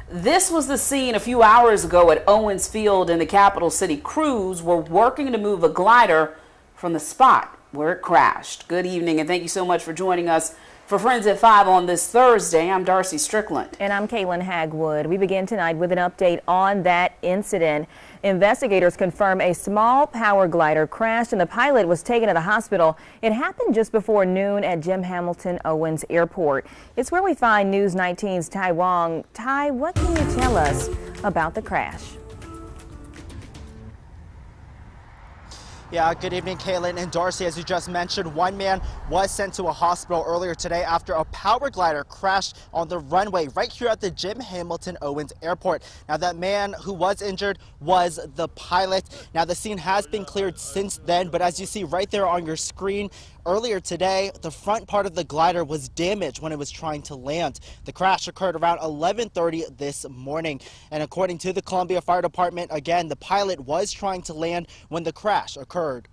This was the scene a few hours ago at Owens Field, and the Capital City crews were working to move a glider from the spot where it crashed. Good evening, and thank you so much for joining us for Friends at 5 on this Thursday. I'm Darcy Strickland. And I'm Kaylin Hagwood. We begin tonight with an update on that incident. Investigators confirm a small power glider crashed and the pilot was taken to the hospital. It happened just before noon at Jim Hamilton Owens Airport. It's where we find News 19's Tai Wong. Tai, what can you tell us about the crash? Yeah, good evening, Kaylin and Darcy. As you just mentioned, one man was sent to a hospital earlier today after a power glider crashed on the runway right here at the Jim Hamilton Owens Airport. Now, that man who was injured was the pilot. Now, the scene has been cleared since then, but as you see right there on your screen, earlier today, the front part of the glider was damaged when it was trying to land. The crash occurred around 11:30 this morning. And according to the Columbia Fire Department, again, the pilot was trying to land when the crash occurred.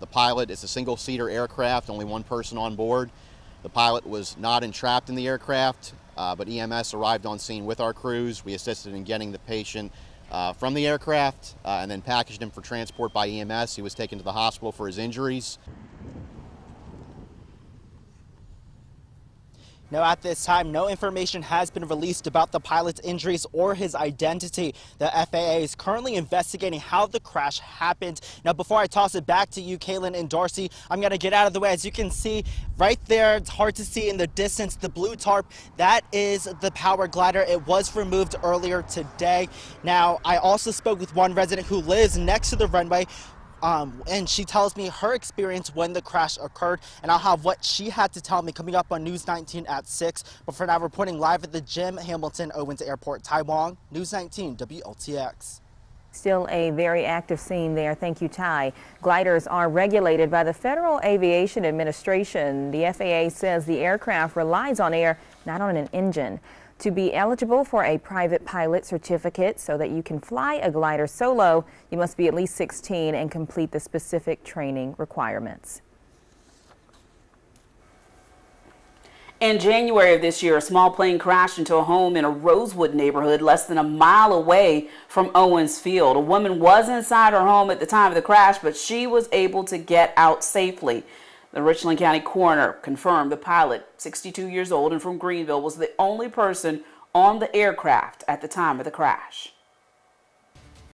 The pilot is a single-seater aircraft, only one person on board. The pilot was not entrapped in the aircraft, but EMS arrived on scene with our crews. We assisted in getting the patient from the aircraft and then packaged him for transport by EMS. He was taken to the hospital for his injuries. Now, at this time, no information has been released about the pilot's injuries or his identity. The FAA is currently investigating how the crash happened. Now, before I toss it back to you, Kaylin and Darcy, I'm going to get out of the way. As you can see right there, it's hard to see in the distance, the blue tarp, that is the power glider. It was removed earlier today. Now, I also spoke with one resident who lives next to the runway. And she tells me her experience when the crash occurred, and I'll have what she had to tell me coming up on News 19 at 6. But for now, reporting live at the Jim Hamilton Owens Airport, Tai Wong, News 19 WLTX. Still a very active scene there. Thank you, Tai. Gliders are regulated by the Federal Aviation Administration. The FAA says the aircraft relies on air, not on an engine. To be eligible for a private pilot certificate so that you can fly a glider solo, you must be at least 16 and complete the specific training requirements. In January of this year, a small plane crashed into a home in a Rosewood neighborhood less than a mile away from Owens Field. A woman was inside her home at the time of the crash, but she was able to get out safely. The Richland County coroner confirmed the pilot, 62 years old and from Greenville, was the only person on the aircraft at the time of the crash.